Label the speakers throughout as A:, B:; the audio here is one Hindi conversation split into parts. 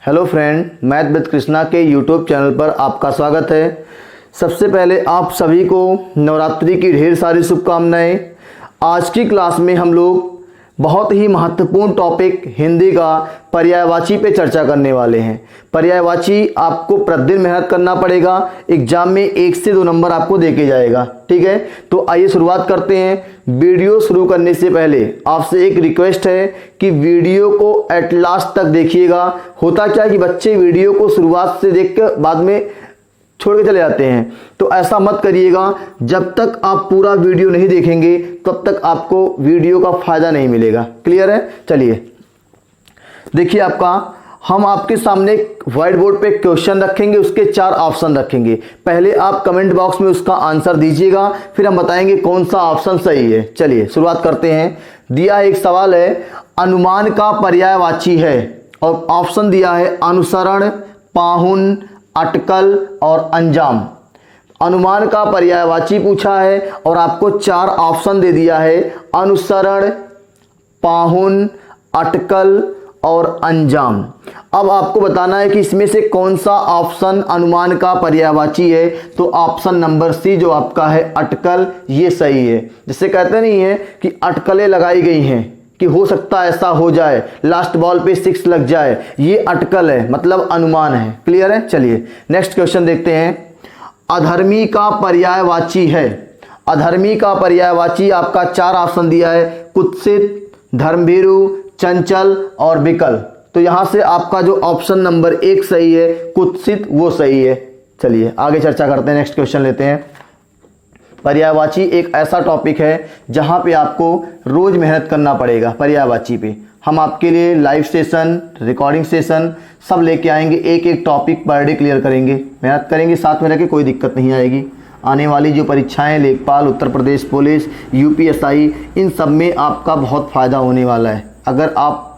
A: Hello friend, math with Krishna के यूट्यूब चैनल पर आपका स्वागत है। सबसे पहले आप सभी को नवरात्रि की ढेर सारी शुभकामनाएं। आज की क्लास में हम लोग बहुत ही महत्वपूर्ण टॉपिक हिंदी का पर्यायवाची पे चर्चा करने वाले हैं। पर्यायवाची आपको प्रतिदिन मेहनत करना पड़ेगा, एग्जाम में 1 से 2 नंबर आपको देके जाएगा। ठीक है, तो आइए शुरुआत करते हैं। वीडियो शुरू करने से पहले आपसे एक रिक्वेस्ट है कि वीडियो को एट लास्ट तक देखिएगा। होता क्या है कि बच्चे वीडियो को शुरुआत से देख कर बाद में छोड़ के चले जाते हैं, तो ऐसा मत करिएगा। जब तक आप पूरा वीडियो नहीं देखेंगे तब तक आपको वीडियो का फायदा नहीं मिलेगा। क्लियर है? चलिए देखिए, हम आपके सामने व्हाइट बोर्ड पे क्वेश्चन रखेंगे, उसके 4 ऑप्शन रखेंगे। पहले आप कमेंट बॉक्स में उसका आंसर दीजिएगा, फिर हम बताएंगे कौन सा ऑप्शन सही है। चलिए शुरुआत करते हैं। दिया एक सवाल है, अनुमान का पर्यायवाची है, और ऑप्शन दिया है अनुसरण, पाहुन, अटकल और अंजाम। अनुमान का पर्यायवाची पूछा है और आपको 4 ऑप्शन दे दिया है, अनुसरण, पाहुन, अटकल और अंजाम। अब आपको बताना है कि इसमें से कौन सा ऑप्शन अनुमान का पर्यायवाची है। तो ऑप्शन नंबर सी जो आपका है अटकल, ये सही है। जिससे कहते नहीं है कि अटकलें लगाई गई हैं कि हो सकता है ऐसा हो जाए, लास्ट बॉल पे 6 लग जाए, ये अटकल है, मतलब अनुमान है। क्लियर है? चलिए नेक्स्ट क्वेश्चन देखते हैं। अधर्मी का पर्यायवाची है। अधर्मी का पर्यायवाची आपका 4 ऑप्शन दिया है, कुत्सित, धर्मभीरु, चंचल और विकल। तो यहां से आपका जो ऑप्शन नंबर 1 सही है, कुत्सित, वो सही है। चलिए आगे चर्चा करते हैं। नेक्स्ट क्वेश्चन लेते हैं। पर्यायवाची एक ऐसा टॉपिक है जहां पे आपको रोज मेहनत करना पड़ेगा। पर्यायवाची पे हम आपके लिए लाइव सेशन, रिकॉर्डिंग सेशन सब लेके आएंगे। एक एक टॉपिक पर डे क्लियर करेंगे, मेहनत करेंगे, साथ में रह के कोई दिक्कत नहीं आएगी। आने वाली जो परीक्षाएं, लेखपाल, उत्तर प्रदेश पुलिस, यूपीएसआई, इन सब में आपका बहुत फ़ायदा होने वाला है। अगर आप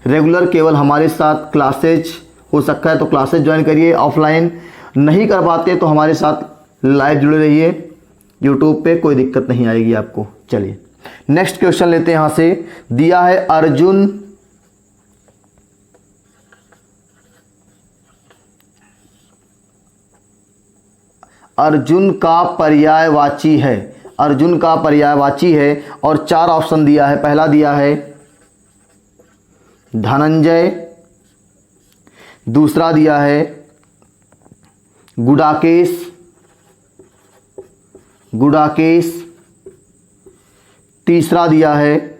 A: रेगुलर केवल हमारे साथ क्लासेज, हो सकता है तो क्लासेज ज्वाइन करिए, ऑफलाइन नहीं कर पाते तो हमारे साथ लाइव जुड़े रहिए यूट्यूब पे, कोई दिक्कत नहीं आएगी आपको। चलिए नेक्स्ट क्वेश्चन लेते हैं। यहां से दिया है अर्जुन का पर्यायवाची है। अर्जुन का पर्यायवाची है और 4 ऑप्शन दिया है। पहला दिया है धनंजय, दूसरा दिया है गुडाकेश, तीसरा दिया है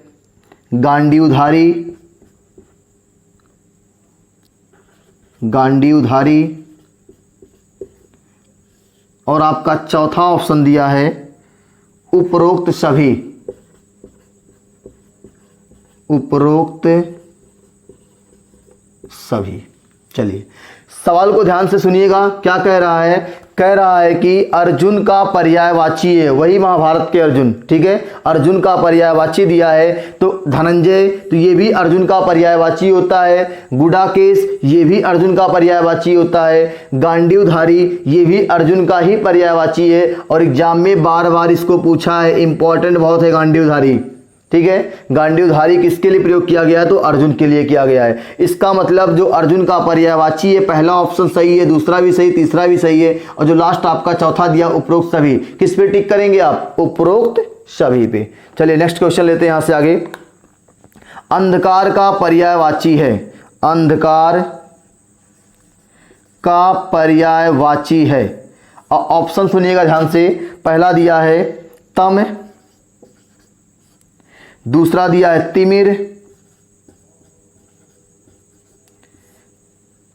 A: गांडीवधारी, और आपका चौथा ऑप्शन दिया है उपरोक्त सभी। चलिए सवाल को ध्यान से सुनिएगा, क्या कह रहा है। कह रहा है कि अर्जुन का पर्यायवाची है, वही महाभारत के अर्जुन। ठीक है, अर्जुन का पर्यायवाची दिया है, तो धनंजय, तो ये भी अर्जुन का पर्यायवाची होता है। गुडाकेश, ये भी अर्जुन का पर्यायवाची होता है। गांडीवधारी, ये भी अर्जुन का ही पर्यायवाची है, और एग्जाम में बार बार इसको पूछा है, इंपॉर्टेंट बहुत है गांडीवधारी। ठीक है, गांडीवधारी किसके लिए प्रयोग किया गया है? तो अर्जुन के लिए किया गया है। इसका मतलब जो अर्जुन का पर्यायवाची है, पहला ऑप्शन सही है, दूसरा भी सही, तीसरा भी सही है, और जो लास्ट आपका चौथा दिया उपरोक्त सभी, किस पे टिक करेंगे आप? उपरोक्त सभी पे। चलिए नेक्स्ट क्वेश्चन लेते हैं यहां से आगे। अंधकार का पर्यायवाची है। अंधकार का पर्यायवाची है, और ऑप्शन सुनिएगा ध्यान से। पहला दिया है तम, दूसरा दिया है तिमिर,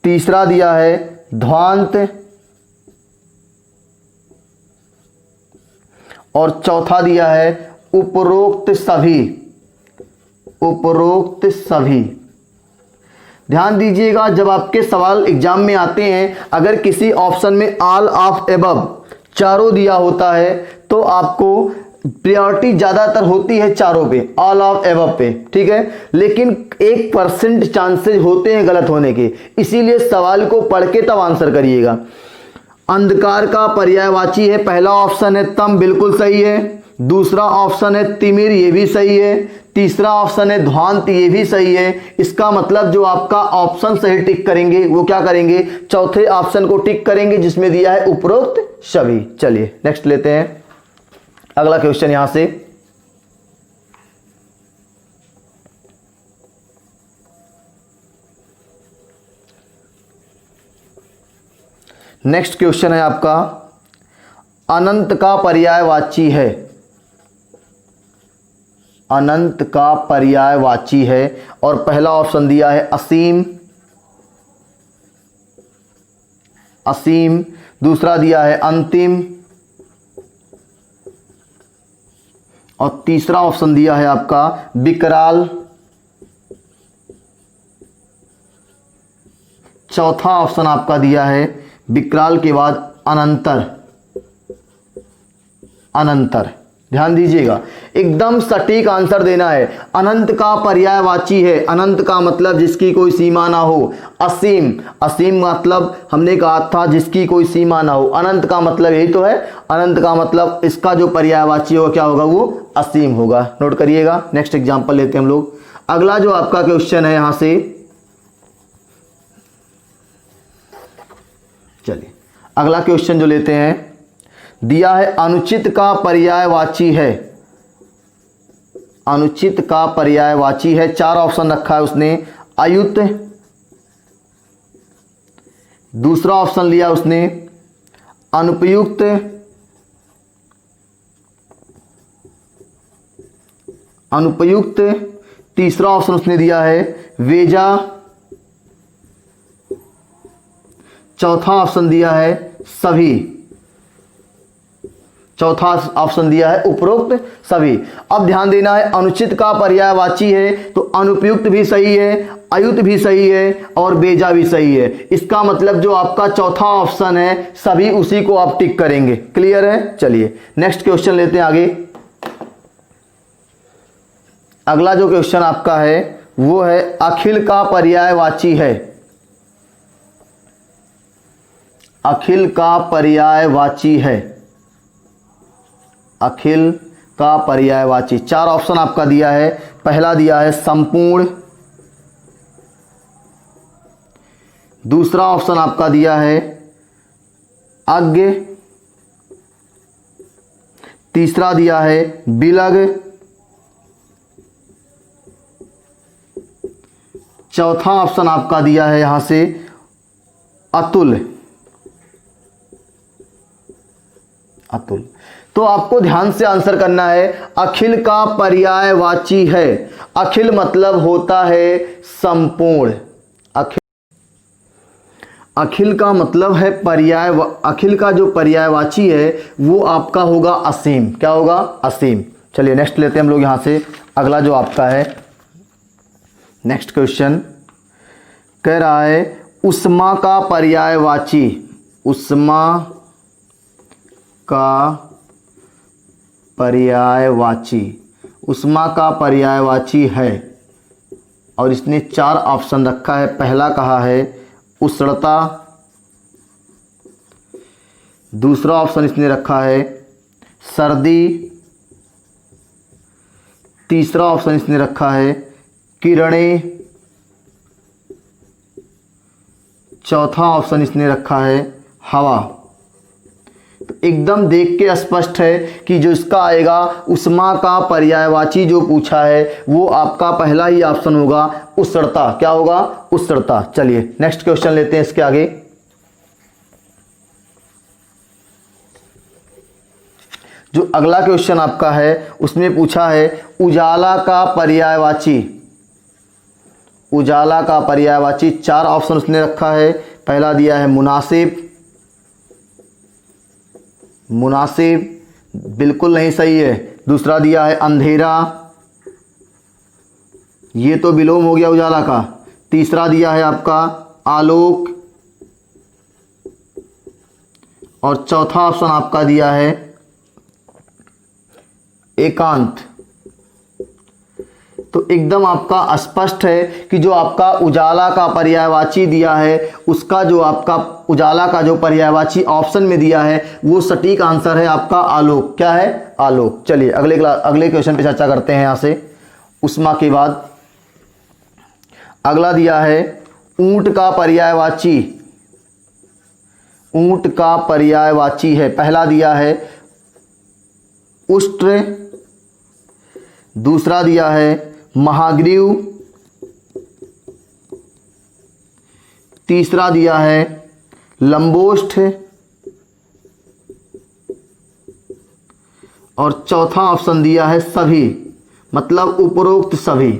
A: तीसरा दिया है ध्वांत, और चौथा दिया है उपरोक्त सभी। ध्यान दीजिएगा, जब आपके सवाल एग्जाम में आते हैं, अगर किसी ऑप्शन में ऑल ऑफ एबव चारों दिया होता है तो आपको प्रायोरिटी ज्यादातर होती है चारों पे, ऑल ऑफ एबव पे। ठीक है, लेकिन 1% चांसेस होते हैं गलत होने के, इसीलिए सवाल को पढ़ के तब आंसर करिएगा। अंधकार का पर्यायवाची है, पहला ऑप्शन है तम, बिल्कुल सही है। दूसरा ऑप्शन है तिमिर, ये भी सही है। तीसरा ऑप्शन है ध्वांत, ये भी सही है। इसका मतलब जो आपका ऑप्शन सही टिक करेंगे वो क्या करेंगे, चौथे ऑप्शन को टिक करेंगे जिसमें दिया है उपरोक्त सभी। चलिए नेक्स्ट लेते हैं अगला क्वेश्चन यहां से। नेक्स्ट क्वेश्चन है आपका अनंत का पर्यायवाची है। अनंत का पर्यायवाची है और पहला ऑप्शन दिया है असीम, असीम। दूसरा दिया है अंतिम और तीसरा ऑप्शन दिया है आपका विकराल। चौथा ऑप्शन आपका दिया है विकराल के बाद अनंतर, अनंतर। ध्यान दीजिएगा, एकदम सटीक आंसर देना है। अनंत का पर्यायवाची है, अनंत का मतलब जिसकी कोई सीमा ना हो। असीम, असीम मतलब हमने कहा था जिसकी कोई सीमा ना हो। अनंत का मतलब यही तो है, अनंत का मतलब इसका जो पर्यायवाची होगा क्या होगा, वो असीम होगा। नोट करिएगा। नेक्स्ट एग्जांपल लेते हैं हम लोग। अगला जो आपका क्वेश्चन है यहां से, चलिए अगला क्वेश्चन जो लेते हैं, दिया है अनुचित का पर्यायवाची है। अनुचित का पर्यायवाची है, चार ऑप्शन रखा है उसने। अयुत, दूसरा ऑप्शन लिया उसने अनुपयुक्त, अनुपयुक्त। तीसरा ऑप्शन उसने दिया है वेजा। चौथा ऑप्शन दिया है सभी। चौथा ऑप्शन दिया है उपरोक्त सभी। अब ध्यान देना है, अनुचित का पर्यायवाची है तो अनुपयुक्त भी सही है, अयुत भी सही है और बेजा भी सही है। इसका मतलब जो आपका चौथा ऑप्शन है सभी, उसी को आप टिक करेंगे। क्लियर है। चलिए नेक्स्ट क्वेश्चन लेते हैं आगे। अगला जो क्वेश्चन आपका है वो है अखिल का पर्यायवाची है। अखिल का पर्यायवाची है, अखिल का पर्यायवाची। चार ऑप्शन आपका दिया है। पहला दिया है संपूर्ण, दूसरा ऑप्शन आपका दिया है अज्ञ, तीसरा दिया है बिलग, चौथा ऑप्शन आपका दिया है यहां से अतुल, अतुल। तो आपको ध्यान से आंसर करना है। अखिल का पर्यायवाची है, अखिल मतलब होता है संपूर्ण। अखिल, अखिल का मतलब है पर्याय, अखिल का जो पर्यायवाची है वो आपका होगा असीम। क्या होगा, असीम। चलिए नेक्स्ट लेते हैं हम लोग यहां से। अगला जो आपका है नेक्स्ट क्वेश्चन कह रहा है उष्मा का पर्यायवाची। उष्मा का पर्यायवाची, उष्मा का पर्यायवाची है और इसने चार ऑप्शन रखा है। पहला कहा है उष्णता, दूसरा ऑप्शन इसने रखा है सर्दी, तीसरा ऑप्शन इसने रखा है किरणें, चौथा ऑप्शन इसने रखा है हवा। तो एकदम देख के स्पष्ट है कि जो इसका आएगा उष्मा का पर्यायवाची जो पूछा है वो आपका पहला ही ऑप्शन होगा उष्णता। क्या होगा, उष्णता। चलिए नेक्स्ट क्वेश्चन लेते हैं इसके आगे। जो अगला क्वेश्चन आपका है उसमें पूछा है उजाला का पर्यायवाची। उजाला का पर्यायवाची, चार ऑप्शन उसने रखा है। पहला दिया है मुनासिब, मुनासिब बिल्कुल नहीं सही है। दूसरा दिया है अंधेरा, ये तो विलोम हो गया उजाला का। तीसरा दिया है आपका आलोक और चौथा ऑप्शन आपका दिया है एकांत। तो एकदम आपका स्पष्ट है कि जो आपका उजाला का पर्यायवाची दिया है उसका जो आपका उजाला का जो पर्यायवाची ऑप्शन में दिया है वो सटीक आंसर है आपका आलोक। क्या है, आलोक। चलिए अगले क्वेश्चन पे चर्चा करते हैं। यहां से उष्मा के बाद अगला दिया है ऊंट का पर्यायवाची। ऊंट का पर्यायवाची है, पहला दिया है उष्ट्र, दूसरा दिया है महाग्रीव, तीसरा दिया है लंबोष्ठ और चौथा ऑप्शन दिया है सभी, मतलब उपरोक्त सभी।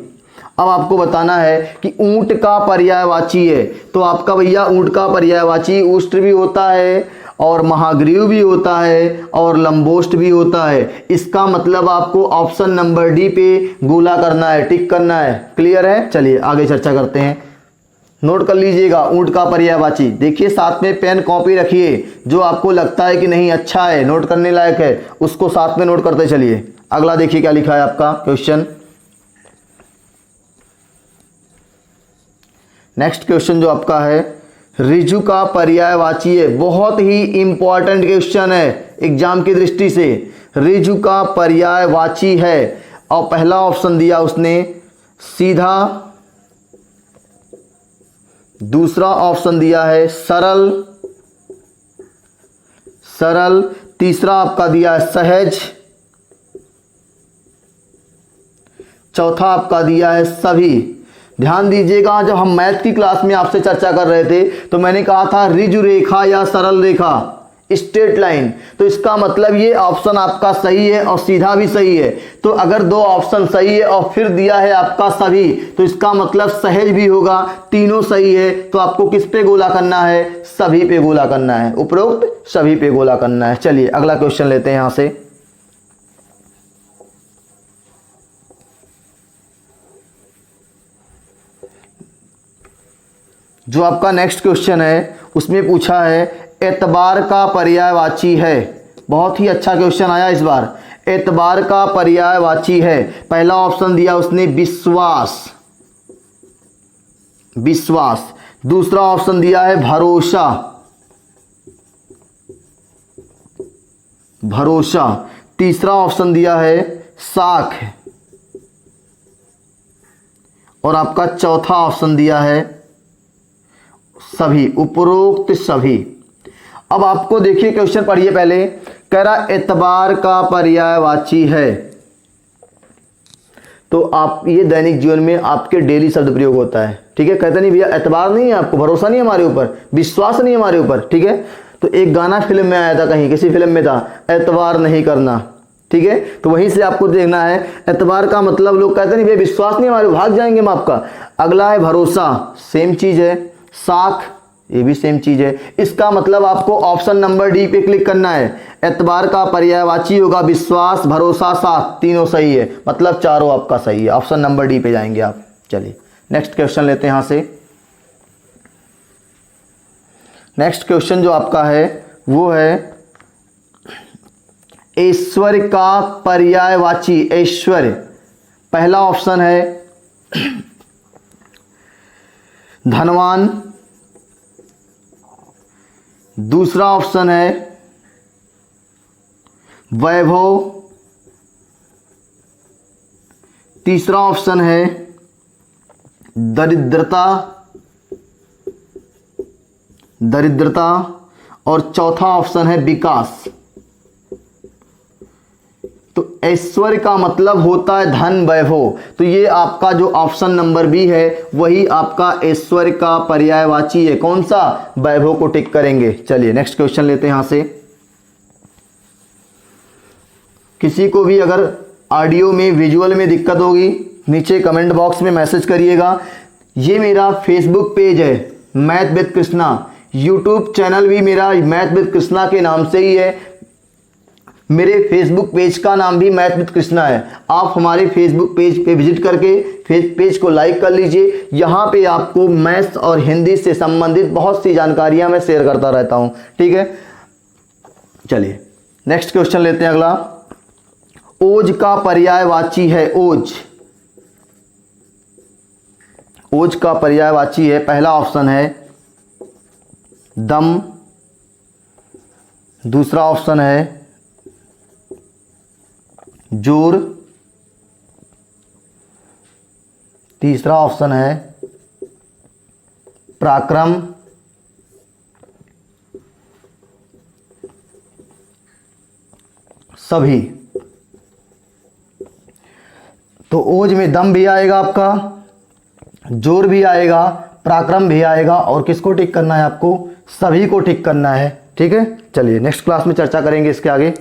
A: अब आपको बताना है कि ऊंट का पर्यायवाची है, तो आपका भैया ऊंट का पर्यायवाची उष्ट्र भी होता है और महाग्रीव भी होता है और लंबोष्ठ भी होता है। इसका मतलब आपको ऑप्शन नंबर डी पे गोला करना है, टिक करना है। क्लियर है? चलिए आगे चर्चा करते हैं। नोट कर लीजिएगा ऊंट का पर्यायवाची। देखिए साथ में पेन कॉपी रखिए, जो आपको लगता है कि नहीं अच्छा है, नोट करने लायक है, उसको साथ में नोट करते चलिए। अगला देखिए क्या लिखा है आपका क्वेश्चन। नेक्स्ट क्वेश्चन जो आपका है ऋजु का पर्यायवाची है। बहुत ही इंपॉर्टेंट क्वेश्चन है एग्जाम की दृष्टि से। ऋजु का पर्यायवाची है और पहला ऑप्शन दिया उसने सीधा, दूसरा ऑप्शन दिया है सरल, सरल, तीसरा आपका दिया है सहज, चौथा आपका दिया है सभी। ध्यान दीजिएगा, जब हम मैथ की क्लास में आपसे चर्चा कर रहे थे तो मैंने कहा था ऋजु रेखा या सरल रेखा, स्ट्रेट लाइन, तो इसका मतलब ये ऑप्शन आपका सही है और सीधा भी सही है। तो अगर दो ऑप्शन सही है और फिर दिया है आपका सभी, तो इसका मतलब सहज भी होगा। तीनों सही है तो आपको किस पे गोला करना है? सभी पे गोला करना है, उपरोक्त सभी पे गोला करना है। चलिए अगला क्वेश्चन लेते हैं यहां से। जो आपका नेक्स्ट क्वेश्चन है उसमें पूछा है एतबार का पर्यायवाची है। बहुत ही अच्छा क्वेश्चन आया इस बार। एतबार का पर्यायवाची है, पहला ऑप्शन दिया उसने विश्वास, विश्वास, दूसरा ऑप्शन दिया है भरोसा, भरोसा, तीसरा ऑप्शन दिया है साख और आपका चौथा ऑप्शन दिया है सभी, उपरोक्त सभी। अब आपको देखिए क्वेश्चन पढ़िए पहले। कह रहा एतबार का पर्यायवाची है, तो आप ये दैनिक जीवन में आपके डेली शब्द प्रयोग होता है। ठीक है, कहते नहीं भैया एतबार नहीं है आपको, भरोसा नहीं है हमारे ऊपर, विश्वास नहीं है हमारे ऊपर। ठीक है, तो एक गाना फिल्म में आया था, कहीं किसी फिल्म में था, एतबार नहीं करना। ठीक है, तो वहीं से आपको देखना है एतबार का मतलब लोग कहते नहीं भैया विश्वास नहीं हमारे, भाग जाएंगे हम आपका। अगला है भरोसा, सेम चीज है, साख ये भी सेम चीज है। इसका मतलब आपको ऑप्शन नंबर डी पे क्लिक करना है। एतबार का पर्यायवाची होगा विश्वास, भरोसा, साख, तीनों सही है, मतलब चारों आपका सही है। ऑप्शन नंबर डी पे जाएंगे आप। चलिए नेक्स्ट क्वेश्चन लेते हैं यहां से। नेक्स्ट क्वेश्चन जो आपका है वो है ऐश्वर्य का पर्यायवाची। ऐश्वर्य, पहला ऑप्शन है धनवान, दूसरा ऑप्शन है वैभव, तीसरा ऑप्शन है दरिद्रता, दरिद्रता और चौथा ऑप्शन है विकास। तो ऐश्वर्य का मतलब होता है धन, वैभव, तो ये आपका जो ऑप्शन नंबर बी है वही आपका ऐश्वर्य का पर्यायवाची है। कौन सा? वैभव को टिक करेंगे। चलिए नेक्स्ट क्वेश्चन लेते हैं यहां से। किसी को भी अगर ऑडियो में, विजुअल में दिक्कत होगी नीचे कमेंट बॉक्स में मैसेज करिएगा। ये मेरा फेसबुक पेज है math with Krishna, YouTube channel भी मेरा मैथ विद कृष्णा के नाम से ही है। मेरे फेसबुक पेज का नाम भी मैथ विद कृष्णा है। आप हमारे फेसबुक पेज पे विजिट करके पेज को लाइक कर लीजिए। यहाँ पे आपको मैथ्स और हिंदी से संबंधित बहुत सी जानकारियां मैं शेयर करता रहता हूँ। ठीक है, चलिए नेक्स्ट क्वेश्चन लेते हैं अगला। ओज का पर्यायवाची है ओज, ओज का पर्यायवाची है, पहला ऑप्शन है दम, दूसरा ऑप्शन है जोर, तीसरा ऑप्शन है पराक्रम, सभी। तो ओज में दम भी आएगा आपका, जोर भी आएगा, पराक्रम भी आएगा, और किसको टिक करना है आपको? सभी को टिक करना है। ठीक है, चलिए नेक्स्ट क्लास में चर्चा करेंगे इसके आगे।